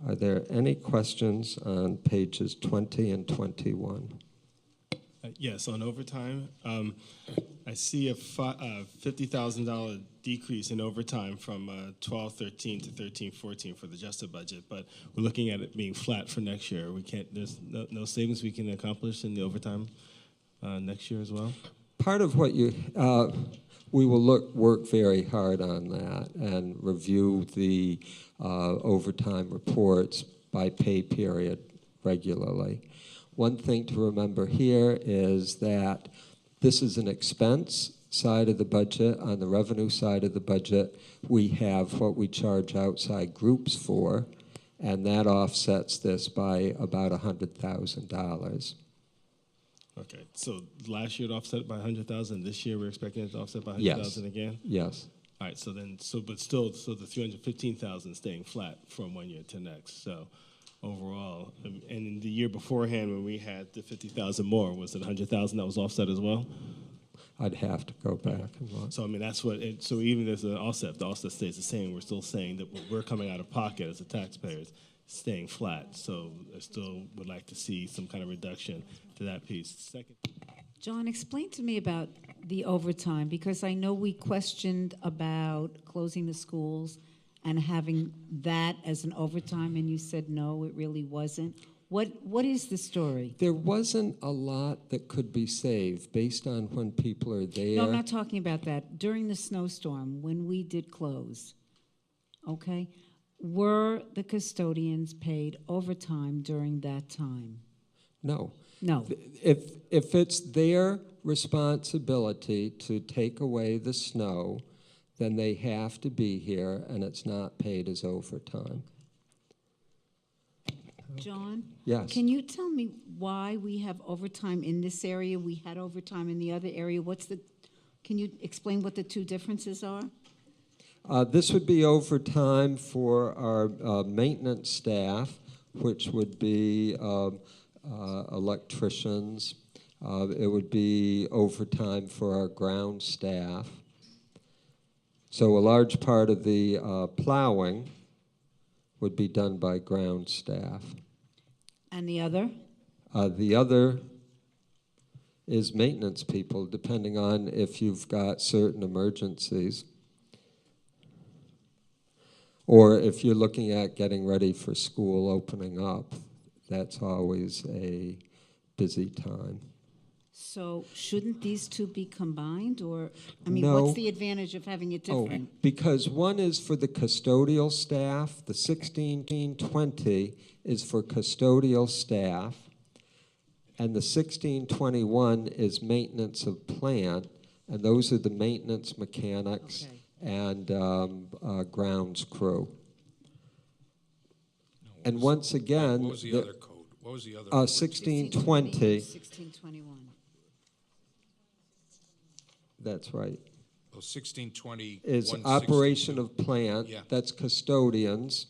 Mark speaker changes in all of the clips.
Speaker 1: Are there any questions on pages 20 and 21?
Speaker 2: Yes, on overtime, I see a $50,000 decrease in overtime from 12-13 to 13-14 for the adjusted budget, but we're looking at it being flat for next year. We can't. There's no savings we can accomplish in the overtime next year as well.
Speaker 1: Part of what we will work very hard on that and review the overtime reports by pay period regularly. One thing to remember here is that this is an expense side of the budget. On the revenue side of the budget, we have what we charge outside groups for, and that offsets this by about $100,000.
Speaker 2: Okay, so last year it offset by $100,000. This year we're expecting it to offset by $100,000
Speaker 1: yes.
Speaker 2: again.
Speaker 1: Yes.
Speaker 2: All right. But still, the $315,000 staying flat from one year to next. So overall, and in the year beforehand when we had the $50,000 more, was it $100,000 that was offset as well?
Speaker 1: I'd have to go back and look.
Speaker 2: So I mean that's what. So even if there's an offset, the offset stays the same. We're still saying that what we're coming out of pocket as the taxpayers staying flat. So I still would like to see some kind of reduction to that piece. Second.
Speaker 3: John, explain to me about the overtime, because I know we questioned about closing the schools and having that as an overtime, and you said no, it really wasn't. What is the story?
Speaker 1: There wasn't a lot that could be saved based on when people are there.
Speaker 3: No, I'm not talking about that. During the snowstorm, when we did close, okay, were the custodians paid overtime during that time?
Speaker 1: No.
Speaker 3: No.
Speaker 1: If it's their responsibility to take away the snow, then they have to be here, and it's not paid as overtime.
Speaker 3: John?
Speaker 1: Yes.
Speaker 3: Can you tell me why we have overtime in this area? We had overtime in the other area. Can you explain what the two differences are?
Speaker 1: This would be overtime for our maintenance staff, which would be electricians. It would be overtime for our ground staff. So a large part of the plowing would be done by ground staff.
Speaker 3: And the other?
Speaker 1: The other is maintenance people, depending on if you've got certain emergencies. Or if you're looking at getting ready for school opening up, that's always a busy time.
Speaker 3: So shouldn't these two be combined? Or, I mean,
Speaker 1: No.
Speaker 3: what's the advantage of having it different?
Speaker 1: Because one is for the custodial staff, the 1620 is for custodial staff, and the 1621 is maintenance of plant, and those are the maintenance mechanics.
Speaker 3: Okay.
Speaker 1: And grounds crew. And once again,
Speaker 4: what was the other code? What was the other?
Speaker 1: 1620.
Speaker 3: 1621.
Speaker 1: That's right.
Speaker 4: Oh, 1620
Speaker 1: Is
Speaker 4: 162.
Speaker 1: operation of plant.
Speaker 4: Yeah.
Speaker 1: That's custodians.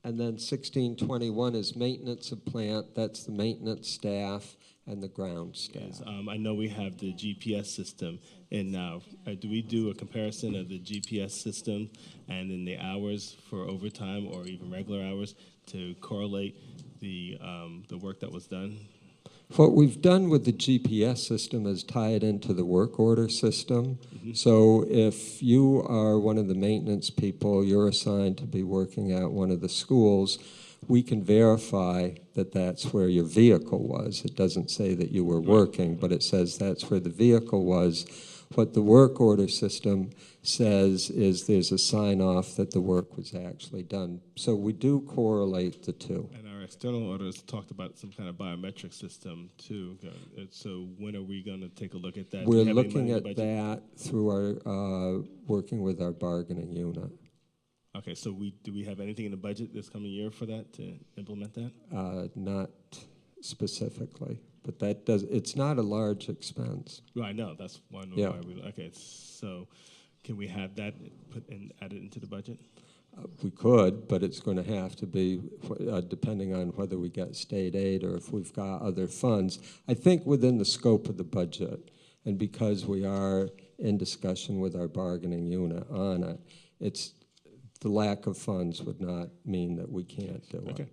Speaker 1: And then 1621 is maintenance of plant. That's the maintenance staff and the ground staff.
Speaker 2: Yes, I know we have the GPS system, and now do we do a comparison of the GPS system and then the hours for overtime or even regular hours to correlate the work that was done?
Speaker 1: What we've done with the GPS system is tie it into the work order system.
Speaker 2: Mm-hmm.
Speaker 1: So if you are one of the maintenance people, you're assigned to be working at one of the schools, we can verify that that's where your vehicle was. It doesn't say that you were working, but it says that's where the vehicle was. What the work order system says is there's a sign-off that the work was actually done. So we do correlate the two.
Speaker 2: And our external auditors talked about some kind of biometric system too. So when are we going to take a look at that?
Speaker 1: We're looking at that through our working with our bargaining unit.
Speaker 2: Okay, so do we have anything in the budget this coming year for that, to implement that?
Speaker 1: Not specifically, but that does. It's not a large expense.
Speaker 2: Right, no, that's one.
Speaker 1: Yeah.
Speaker 2: Why we, okay, so can we have that added into the budget?
Speaker 1: We could, but it's going to have to be depending on whether we get state aid or if we've got other funds. I think within the scope of the budget, and because we are in discussion with our bargaining unit on it, the lack of funds would not mean that we can't do it.
Speaker 2: Okay.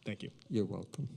Speaker 2: Thank you.
Speaker 1: You're welcome.